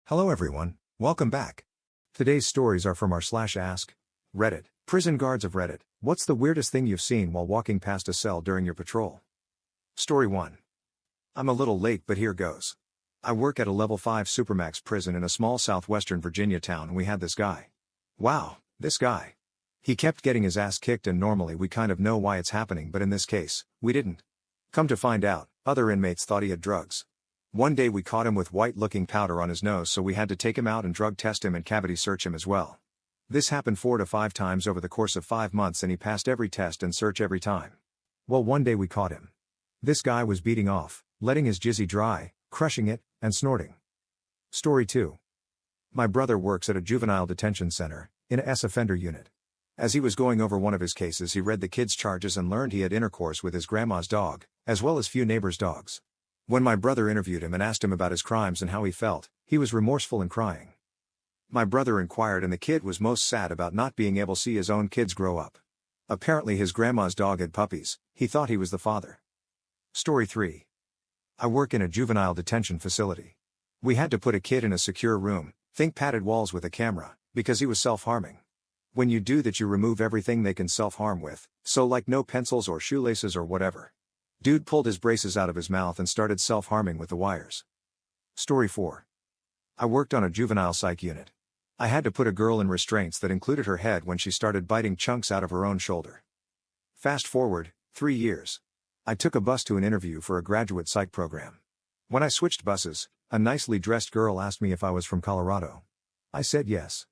Hello everyone, welcome back. Today's stories are from r/AskReddit. Prison guards of Reddit, what's the weirdest thing you've seen while walking past a cell during your patrol? Story 1. I'm a little late but here goes. I work at a level 5 supermax prison in a small southwestern Virginia town and we had this guy. Wow, this guy. He kept getting his ass kicked and normally we kind of know why it's happening but in this case, we didn't. Come to find out, other inmates thought he had drugs. One day we caught him with white-looking powder on his nose so we had to take him out and drug test him and cavity search him as well. This happened 4 to 5 times over the course of 5 months and he passed every test and search every time. Well, one day we caught him. This guy was beating off, letting his jizzy dry, crushing it, and snorting. Story 2. My brother works at a juvenile detention center, in a S offender unit. As he was going over one of his cases he read the kid's charges and learned he had intercourse with his grandma's dog, as well as few neighbors' dogs. When my brother interviewed him and asked him about his crimes and how he felt, he was remorseful and crying. My brother inquired and the kid was most sad about not being able to see his own kids grow up. Apparently his grandma's dog had puppies, he thought he was the father. Story 3. I work in a juvenile detention facility. We had to put a kid in a secure room, think padded walls with a camera, because he was self-harming. When you do that you remove everything they can self-harm with, so like no pencils or shoelaces or whatever. Dude pulled his braces out of his mouth and started self-harming with the wires. Story 4. I worked on a juvenile psych unit. I had to put a girl in restraints that included her head when she started biting chunks out of her own shoulder. Fast forward 3 years. I took a bus to an interview for a graduate psych program. When I switched buses, a nicely dressed girl asked me if I was from Colorado. I said yes.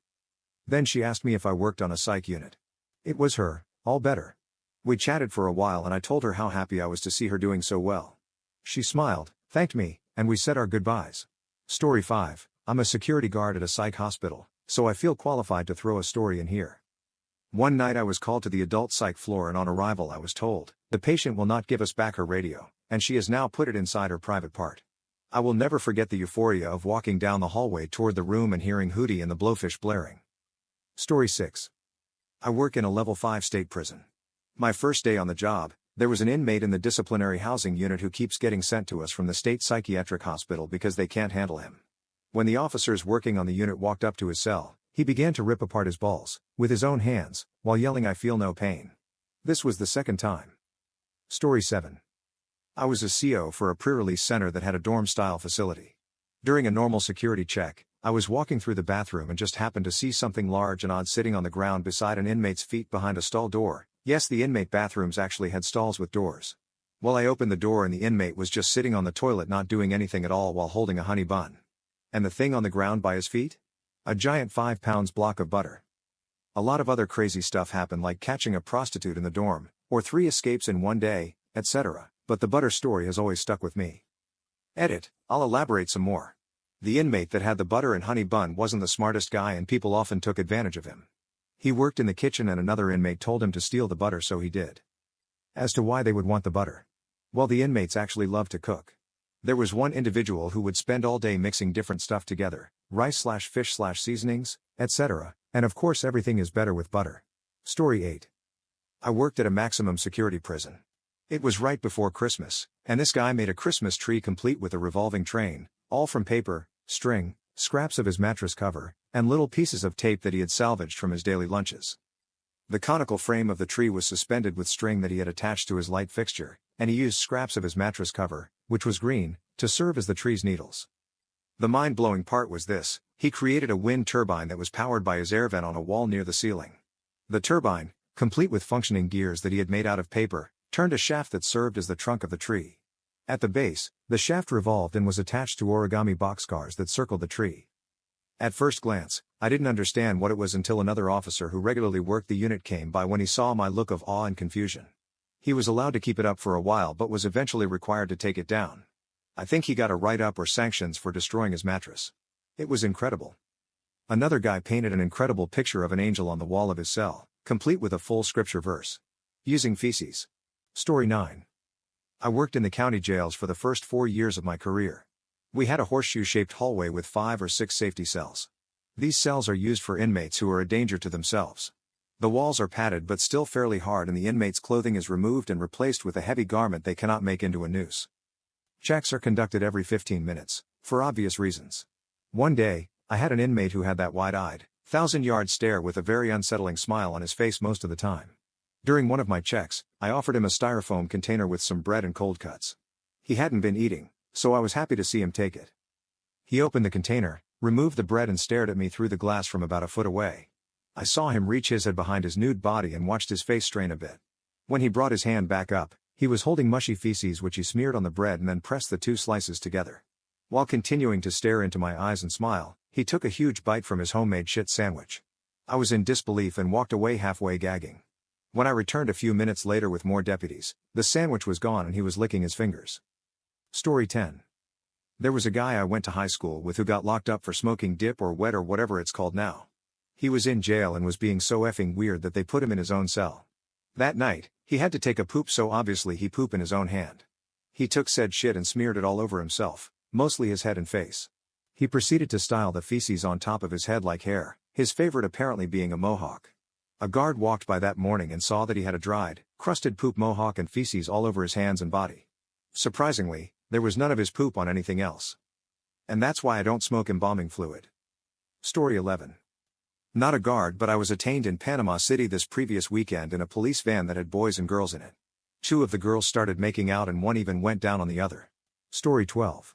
Then she asked me if I worked on a psych unit. It was her, all better. We chatted for a while and I told her how happy I was to see her doing so well. She smiled, thanked me, and we said our goodbyes. Story 5. I'm a security guard at a psych hospital, so I feel qualified to throw a story in here. One night I was called to the adult psych floor and on arrival I was told, the patient will not give us back her radio, and she has now put it inside her private part. I will never forget the euphoria of walking down the hallway toward the room and hearing Hootie and the Blowfish blaring. Story 6. I work in a level 5 state prison. My first day on the job, there was an inmate in the disciplinary housing unit who keeps getting sent to us from the state psychiatric hospital because they can't handle him. When the officers working on the unit walked up to his cell, he began to rip apart his balls, with his own hands, while yelling "I feel no pain." This was the second time. Story 7. I was a CO for a pre-release center that had a dorm-style facility. During a normal security check, I was walking through the bathroom and just happened to see something large and odd sitting on the ground beside an inmate's feet behind a stall door. Yes, the inmate bathrooms actually had stalls with doors. Well, I opened the door and the inmate was just sitting on the toilet not doing anything at all while holding a honey bun. And the thing on the ground by his feet? A giant 5-pound block of butter. A lot of other crazy stuff happened like catching a prostitute in the dorm, or 3 escapes in one day, etc. But the butter story has always stuck with me. Edit, I'll elaborate some more. The inmate that had the butter and honey bun wasn't the smartest guy and people often took advantage of him. He worked in the kitchen and another inmate told him to steal the butter so he did. As to why they would want the butter. Well, the inmates actually love to cook. There was one individual who would spend all day mixing different stuff together, rice/fish/seasonings, etc., and of course everything is better with butter. Story 8. I worked at a maximum security prison. It was right before Christmas, and this guy made a Christmas tree complete with a revolving train, all from paper, string, scraps of his mattress cover, and little pieces of tape that he had salvaged from his daily lunches. The conical frame of the tree was suspended with string that he had attached to his light fixture, and he used scraps of his mattress cover, which was green, to serve as the tree's needles. The mind-blowing part was this: he created a wind turbine that was powered by his air vent on a wall near the ceiling. The turbine, complete with functioning gears that he had made out of paper, turned a shaft that served as the trunk of the tree. At the base, the shaft revolved and was attached to origami boxcars that circled the tree. At first glance, I didn't understand what it was until another officer who regularly worked the unit came by when he saw my look of awe and confusion. He was allowed to keep it up for a while but was eventually required to take it down. I think he got a write-up or sanctions for destroying his mattress. It was incredible. Another guy painted an incredible picture of an angel on the wall of his cell, complete with a full scripture verse. Using feces. Story 9. I worked in the county jails for the first 4 years of my career. We had a horseshoe-shaped hallway with 5 or 6 safety cells. These cells are used for inmates who are a danger to themselves. The walls are padded but still fairly hard and the inmate's clothing is removed and replaced with a heavy garment they cannot make into a noose. Checks are conducted every 15 minutes, for obvious reasons. One day, I had an inmate who had that wide-eyed, thousand-yard stare with a very unsettling smile on his face most of the time. During one of my checks, I offered him a styrofoam container with some bread and cold cuts. He hadn't been eating, so I was happy to see him take it. He opened the container, removed the bread and stared at me through the glass from about a foot away. I saw him reach his head behind his nude body and watched his face strain a bit. When he brought his hand back up, he was holding mushy feces which he smeared on the bread and then pressed the two slices together. While continuing to stare into my eyes and smile, he took a huge bite from his homemade shit sandwich. I was in disbelief and walked away halfway gagging. When I returned a few minutes later with more deputies, the sandwich was gone and he was licking his fingers. Story 10. There was a guy I went to high school with who got locked up for smoking dip or wet or whatever it's called now. He was in jail and was being so effing weird that they put him in his own cell. That night, he had to take a poop, so obviously he pooped in his own hand. He took said shit and smeared it all over himself, mostly his head and face. He proceeded to style the feces on top of his head like hair, his favorite apparently being a mohawk. A guard walked by that morning and saw that he had a dried, crusted poop mohawk and feces all over his hands and body. Surprisingly, there was none of his poop on anything else. And that's why I don't smoke embalming fluid. Story 11. Not a guard, but I was detained in Panama City this previous weekend in a police van that had boys and girls in it. Two of the girls started making out and one even went down on the other. Story 12.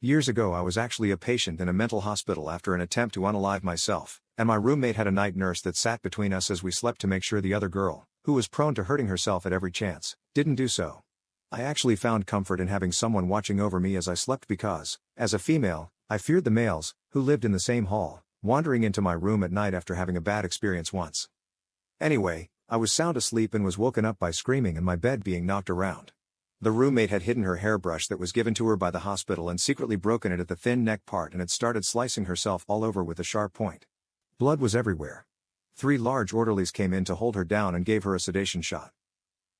Years ago I was actually a patient in a mental hospital after an attempt to unalive myself, and my roommate had a night nurse that sat between us as we slept to make sure the other girl, who was prone to hurting herself at every chance, didn't do so. I actually found comfort in having someone watching over me as I slept because, as a female, I feared the males, who lived in the same hall, wandering into my room at night after having a bad experience once. Anyway, I was sound asleep and was woken up by screaming and my bed being knocked around. The roommate had hidden her hairbrush that was given to her by the hospital and secretly broken it at the thin neck part and had started slicing herself all over with a sharp point. Blood was everywhere. 3 large orderlies came in to hold her down and gave her a sedation shot.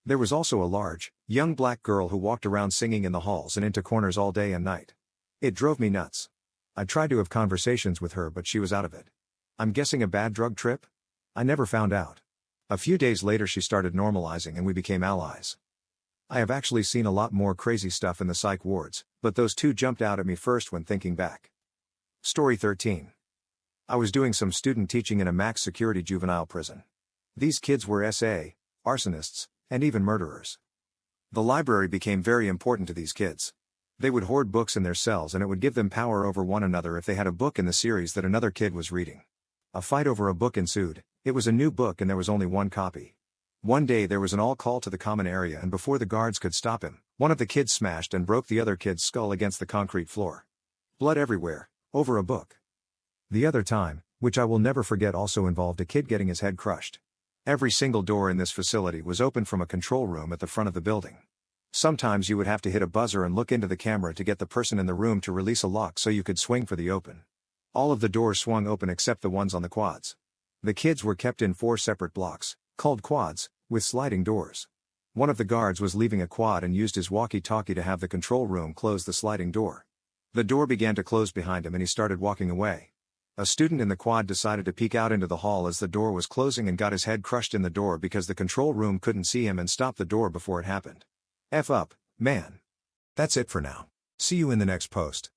There was also a large, young black girl who walked around singing in the halls and into corners all day and night. It drove me nuts. I tried to have conversations with her but she was out of it. I'm guessing a bad drug trip? I never found out. A few days later she started normalizing and we became allies. I have actually seen a lot more crazy stuff in the psych wards, but those two jumped out at me first when thinking back. Story 13. I was doing some student teaching in a max security juvenile prison. These kids were SA, arsonists, and even murderers. The library became very important to these kids. They would hoard books in their cells and it would give them power over one another if they had a book in the series that another kid was reading. A fight over a book ensued. It was a new book and there was only one copy. One day there was an all-call to the common area and before the guards could stop him, one of the kids smashed and broke the other kid's skull against the concrete floor. Blood everywhere, over a book. The other time, which I will never forget, also involved a kid getting his head crushed. Every single door in this facility was open from a control room at the front of the building. Sometimes you would have to hit a buzzer and look into the camera to get the person in the room to release a lock so you could swing for the open. All of the doors swung open except the ones on the quads. The kids were kept in 4 separate blocks, called quads, with sliding doors. One of the guards was leaving a quad and used his walkie-talkie to have the control room close the sliding door. The door began to close behind him and he started walking away. A student in the quad decided to peek out into the hall as the door was closing and got his head crushed in the door because the control room couldn't see him and stopped the door before it happened. F up, man. That's it for now. See you in the next post.